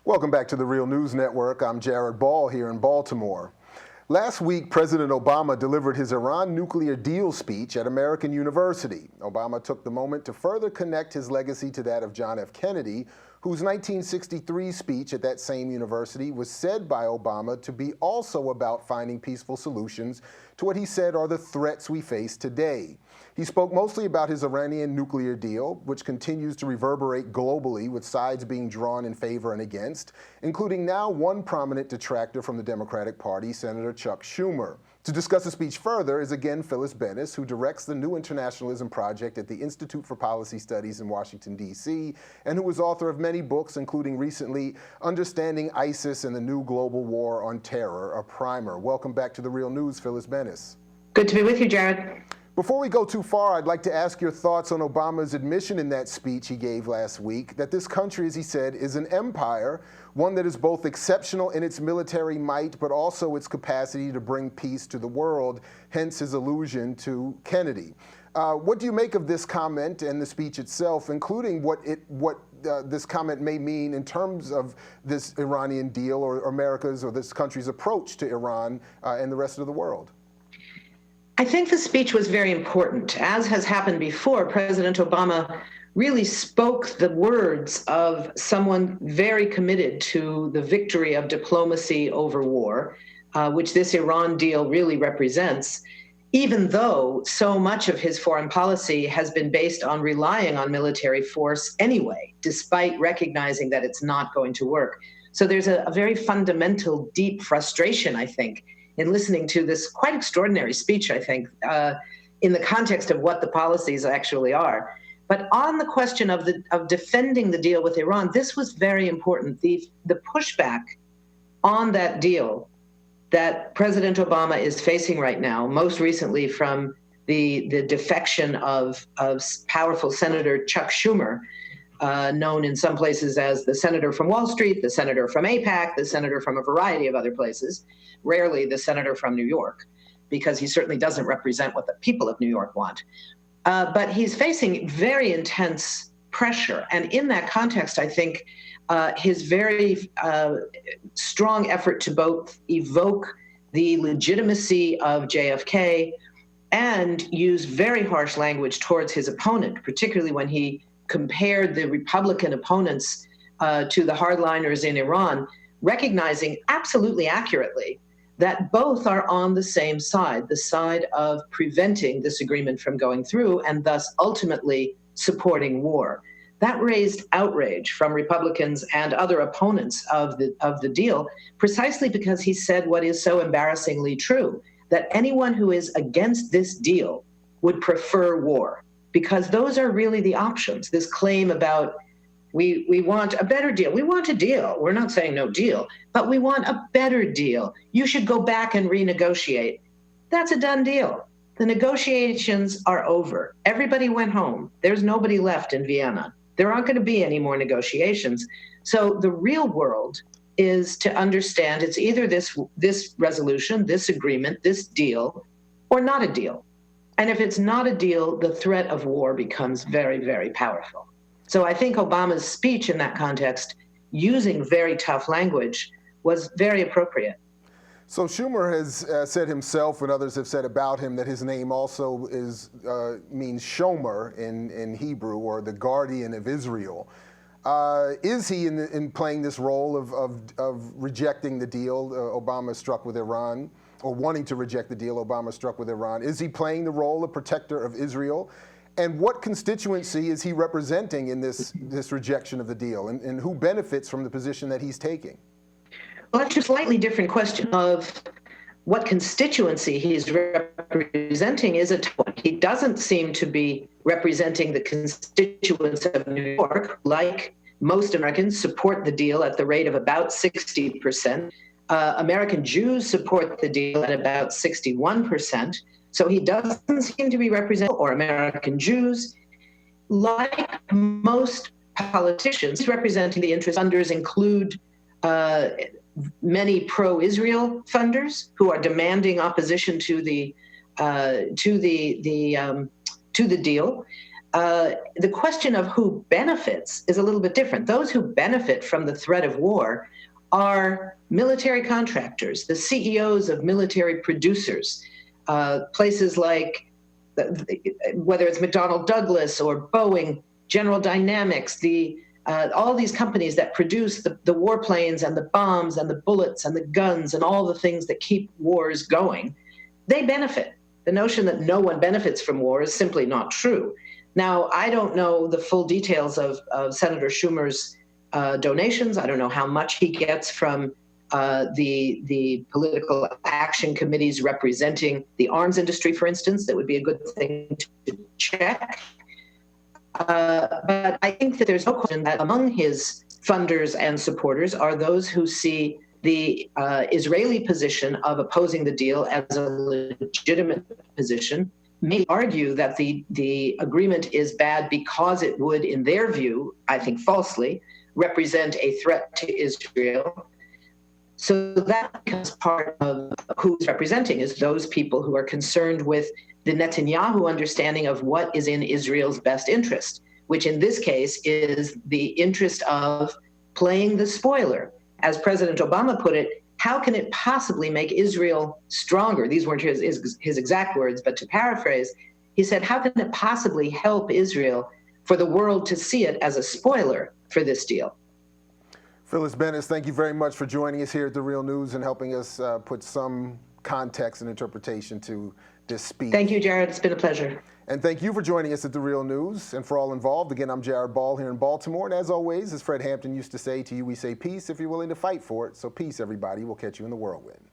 Welcome back to the Real News Network. I'm Jared Ball here in Baltimore. Last week, President Obama delivered his Iran nuclear deal speech at American University. Obama took the moment to further connect his legacy to that of John F. Kennedy, whose 1963 speech at that same university was said by Obama to be also about finding peaceful solutions to what he said are the threats we face today. He spoke mostly about his Iranian nuclear deal, which continues to reverberate globally with sides being drawn in favor and against, including now one prominent detractor from the Democratic Party, Senator Chuck Schumer. To discuss the speech further is again Phyllis Bennis, who directs the New Internationalism Project at the Institute for Policy Studies in Washington, D.C., and who is author of many books, including recently Understanding ISIS and the New Global War on Terror, a primer. Welcome back to The Real News, Phyllis Bennis. Good to be with you, Jared. Before we go too far, I'd like to ask your thoughts on Obama's admission in that speech he gave last week that this country, as he said, is an empire, one that is both exceptional in its military might, but also its capacity to bring peace to the world, hence his allusion to Kennedy. What do you make of this comment and the speech itself, including what this comment may mean in terms of this Iranian deal or America's or this country's approach to Iran and the rest of the world? I think the speech was very important. As has happened before, President Obama really spoke the words of someone very committed to the victory of diplomacy over war, which this Iran deal really represents, even though so much of his foreign policy has been based on relying on military force anyway, despite recognizing that it's not going to work. So there's a very fundamental, deep frustration, I think, in listening to this quite extraordinary speech, I think, in the context of what the policies actually are. But on the question of defending the deal with Iran, this was very important. The pushback on that deal that President Obama is facing right now, most recently from the defection of powerful Senator Chuck Schumer, known in some places as the senator from Wall Street, the senator from AIPAC, the senator from a variety of other places, rarely the senator from New York, because he certainly doesn't represent what the people of New York want. But he's facing very intense pressure. And in that context, I think his very strong effort to both evoke the legitimacy of JFK and use very harsh language towards his opponent, particularly when he compared the Republican opponents to the hardliners in Iran, recognizing absolutely accurately that both are on the same side, the side of preventing this agreement from going through and thus ultimately supporting war. That raised outrage from Republicans and other opponents of the deal, precisely because he said what is so embarrassingly true, that anyone who is against this deal would prefer war, because those are really the options. This claim about we want a better deal. We want a deal. We're not saying no deal, but we want a better deal. You should go back and renegotiate. That's a done deal. The negotiations are over. Everybody went home. There's nobody left in Vienna. There aren't going to be any more negotiations. So the real world is to understand it's either this resolution, this agreement, this deal, or not a deal. And if it's not a deal, the threat of war becomes very, very powerful. So I think Obama's speech in that context, using very tough language, was very appropriate. So Schumer has said himself, and others have said about him, that his name also means Shomer in Hebrew, or the guardian of Israel. Is he in playing this role of rejecting the deal Obama struck with Iran, or wanting to reject the deal Obama struck with Iran? Is he playing the role of protector of Israel? And what constituency is he representing in this rejection of the deal, and who benefits from the position that he's taking? Well, that's a slightly different question of what constituency he's representing is a tough one. He doesn't seem to be representing the constituents of New York. Like most Americans, support the deal at the rate of about 60%. American Jews support the deal at about 61%. So he doesn't seem to be representing or American Jews. Like most politicians, he's representing the interests. Funders include many pro-Israel funders who are demanding opposition to the deal. the question of who benefits is a little bit different. Those who benefit from the threat of war are military contractors, the CEOs of military producers, places like, whether it's McDonnell Douglas or Boeing, General Dynamics, all these companies that produce the warplanes and the bombs and the bullets and the guns and all the things that keep wars going, they benefit. The notion that no one benefits from war is simply not true. Now, I don't know the full details of Senator Schumer's donations. I don't know how much he gets from the political action committees representing the arms industry, for instance. That would be a good thing to check. But I think that there's no question that among his funders and supporters are those who see the Israeli position of opposing the deal as a legitimate position, may argue that the agreement is bad because it would, in their view, I think falsely, represent a threat to Israel. So that becomes part of who's representing, is those people who are concerned with the Netanyahu understanding of what is in Israel's best interest, which in this case is the interest of playing the spoiler. As President Obama put it, how can it possibly make Israel stronger? These weren't his exact words, but to paraphrase, he said, how can it possibly help Israel for the world to see it as a spoiler for this deal? Phyllis Bennis, thank you very much for joining us here at The Real News and helping us put some context and interpretation to this speech. Thank you, Jared. It's been a pleasure. And thank you for joining us at The Real News. And for all involved, again, I'm Jared Ball here in Baltimore. And as always, as Fred Hampton used to say to you, we say peace if you're willing to fight for it. So peace, everybody. We'll catch you in the whirlwind.